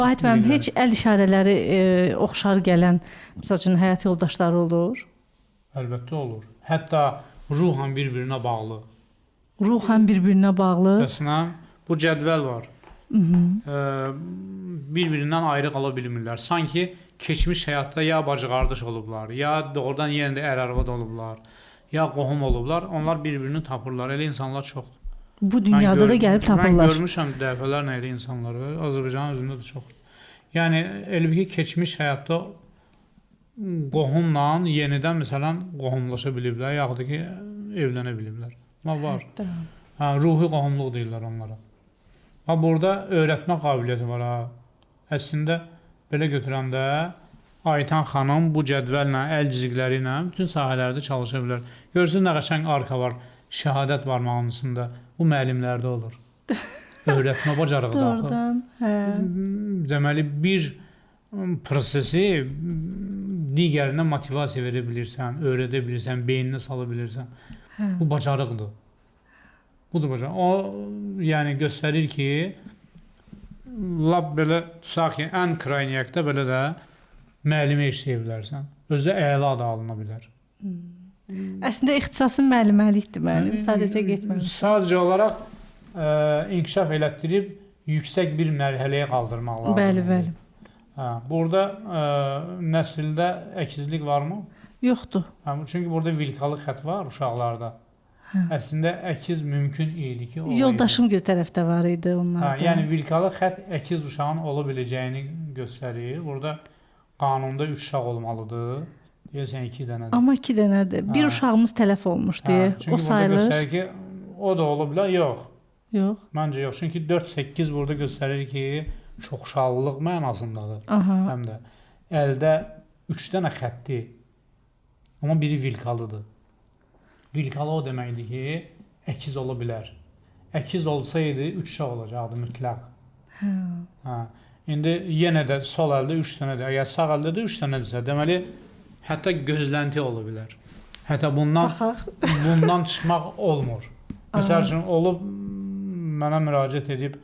Vahid müəllim, heç əl işarələri oxşar gələn, məsəl üçün həyat yoldaşları olur? Əlbəttə olur. Hətta ruhan bir-birinə bağlı. Ruhan bir-birinə bağlı. Məsələn, bu cədvəl var. Bir-birindən ayrı qala bilmirlər. Sanki keçmiş həyatda ya bacı-qardaş olublar, ya doğrudan yenə də ər-arvad olublar, ya qohum olublar. Onlar bir-birini tapırlar. Elə insanlar çoxdur. Bu dünyada da gəlib tapırlar. Mən görmüşəm dəfələrlə elə insanları. Azərbaycanın özündə də çoxdur. Yəni, elə ki, keçmiş həyatda qohumla yenidən məsələn qohumlaşa biliblər, yaxud da ki, evlənə biliblər. Var. Ruhi qohumluq deyirlər onlara. Burada öyrətmə qabiliyyəti var. Əslində, belə götürəndə Aytan xanım bu cədvəllə, əl cizikləri ilə bütün sahələrdə çalışa bilər. Görürsünüz, nə qəşəng arka var, şəhadət barmağının üstündə. Bu müəllimlərdə olur. Öyrətmə bacarıqdır. Doğrudan, hə. Deməli, bir prosesi digərinə motivasiya verə bilirsən, öyrədə bilirsən, beyninə sala bilirsən. Bu bacarıqdır. Budur bacarıq. O, yəni göstərir ki, lab belə tutaq ki, ən krayniyakda belə də müəllimi işləyə bilərsən. Özü əla da alına bilər. Əslində ixtisasın müəlliməlikdir müəllim, sadəcə getməlidir. Sadəcə olaraq inkişaf elətdirib yüksək bir mərhələyə qaldırmaq lazımdır. Bəli. Burada nəsildə əkizlik varmı? Yoxdur. Çünki burada vilkalı xət var uşaqlarda. Əslində əkiz mümkün idi ki, olaydı. Yoldaşım bir tərəfdə var idi onlarda. Yəni vilkalı xət əkiz uşağın ola biləcəyini göstərir. Burada qanunda 3 uşaq olmalıdır. Deyəsən 2 dənədir. Amma 2 dənədir. Bir uşağımız tələf olmuş deyə o sayılır. Çünki burada göstərir ki, o da ola bilər. Yox. Məncə yox. Çünki 4-8 burada göstərir ki, çoxuşaqlılıq mənasındadır. Həm də əldə 3 dənə xətdir. Amma biri vilkalıdır. Vilkalı o deməkdir ki, əkiz ola bilər. Əkiz olsaydı 3 uşaq olacaqdı mütləq. İndi yenə də sol əldə 3 dənədir. Əgər sağ əldə də 3 dənədirsə, deməli, hətta gözlənti ola bilər. Hətta bundan çıxmaq olmur. Məsəl üçün, olub, mənə müraciət edib,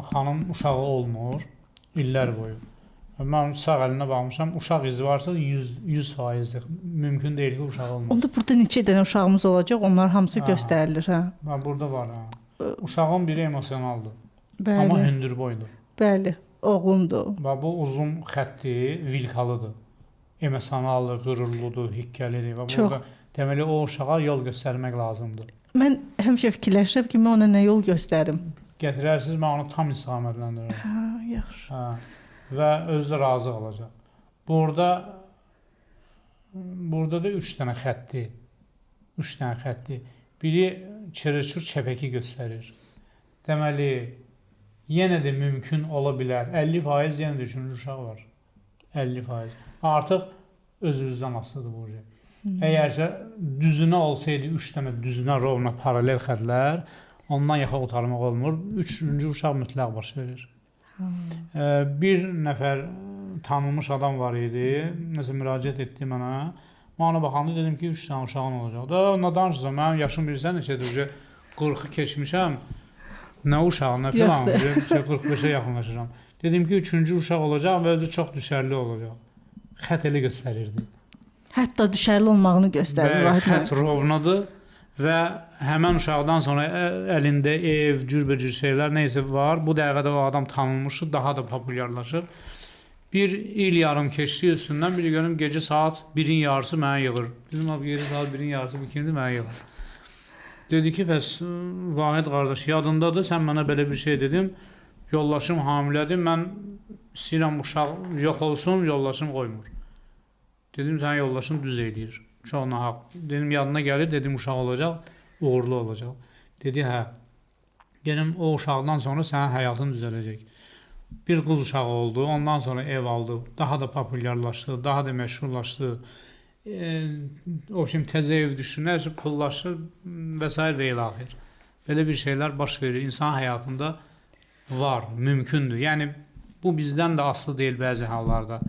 xanım uşağı olmur, illər boyu. Mən sağ əlinə baxmışam, uşaq izi varsa 100%dir. Mümkün deyil ki, uşaq olmaz. Onda burada neçə dənə uşağımız olacaq? Onlar hamısı göstərilir. Burada var. Uşağın biri emosionaldır. Amma hündür boydur. Bəli, oğlumdur. Bu uzun xətdir, vilkalıdır. Emosionaldır, qürurludur, hikkəlidir. Çox. Deməli, o uşağa yol göstərmək lazımdır. Mən həmişə fikirləşirəm ki, mən ona nə yol göstərim? Gətirərsiniz, mən onu tam istiqamətləndirirəm. Yaxşı. Və özü də razı olacaq. Burada da 3 dənə xətdir. 3 dənə xətdir. Biri çırışır, çəpəki göstərir. Deməli, yenə də mümkün ola bilər. 50% yenə də 3-cü uşaq var. 50%. Artıq özünüzdən asılıdır bu. Əgərsə düzünə olsaydı 3 dənə düzünə rovna paralel xətlər, ondan yaxaq otarmaq olmur. 3-cü uşaq mütləq baş verir. Bir nəfər tanınmış adam var idi, nəsə müraciət etdi mənə. Mən ona baxanda dedim ki, 3 dənə uşağın olacaq. Da, ona danışsam, mənim yaşım bilirsən neçədir, 40-ı keçmişəm, nə uşaq, nə filan, 45-ə yaxınlaşıram. Dedim ki, 3-cü uşaq olacaq və özü çox düşərli olacaq. Xət elə göstərirdi. Hətta düşərli olmağını göstərir. Xət rovnadır və həmən uşaqdan sonra əlində ev, cürbəcür şeylər neysə var. Bu dəqiqədə o adam tanınmışdır, daha da populyarlaşır. Bir il yarım keçdi üstündən, bir görüm gecə saat 1-in yarısı mənə yığır. Bizim gecə saat 1-in yarısı bu kimdir, mənə yığır. Dedi ki, bəs Vahid qardaş, yadındadır, sən mənə belə bir şey dedim. Yollaşım hamilədir, mən istəyirəm uşaq yox olsun, yollaşım qoymur. Dedim, sən yollaşım düz eləyir. Çox nahaq. Dedim, yadına gəlir, dedim, uşaq olacaq, uğurlu olacaq. Dedi, hə. Dedim, o uşaqdan sonra sənin həyatın düzələcək. Bir qız uşağı oldu, ondan sonra ev aldı, daha da populyarlaşdı, daha da məşhurlaşdı. O şimdi təzə ev düşünür, pullaşır və s. və ilaxir. Belə bir şeylər baş verir. İnsan həyatında var, mümkündür. Yəni, bu bizdən də asılı deyil bəzi hallarda.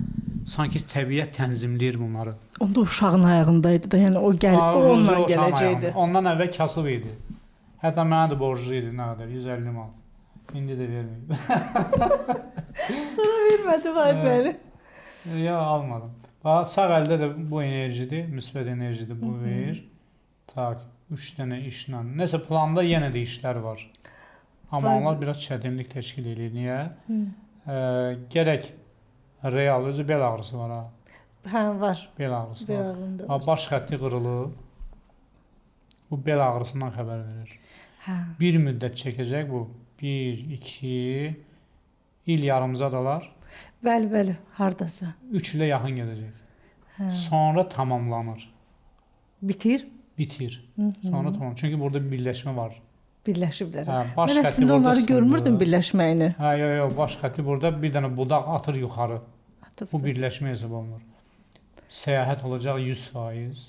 Sanki təbiət tənzimləyir bunları. Onda uşağın ayağındaydı da, yəni o onunla gələcəkdi. Ondan əvvəl kasıb idi. Hətta mənə də borclu idi, nə qədər, 150 manat. İndi də verməyib. Sana vermədi Vahid məni. Ya almadım. Sağ əldə də bu enerjidir, müsbət enerjidir bu verir. Tak, 3 dənə işlə. Nəsə planda yenə də işlər var. Amma onlar biraz çətinlik təşkil edir. Niyə? Gərək real özü bel ağrısı var ha. Hə, var. Bel ağrısı Bel var. ağrında Ha, var. baş xətti qırılıb. Bu bel ağrısından xəbər verir. Hə. Bir müddət çəkəcək bu. 1, 2 il yarımıza dalar. Bəli, hardasa. 3 ilə yaxın gedəcək. Hə. Sonra tamamlanır. Bitir. Bitir. Sonra tamam. Çünki burada bir birləşmə var. Birləşiblər. Hə, baş Mən xətti əslində burada onları sınır. görmürdüm birləşməyini. Hə, yox, baş xətti burada bir dənə budaq atır yuxarı. Atıbdı. Bu birləşmə hesab olunur. Səyahət olacaq 100%.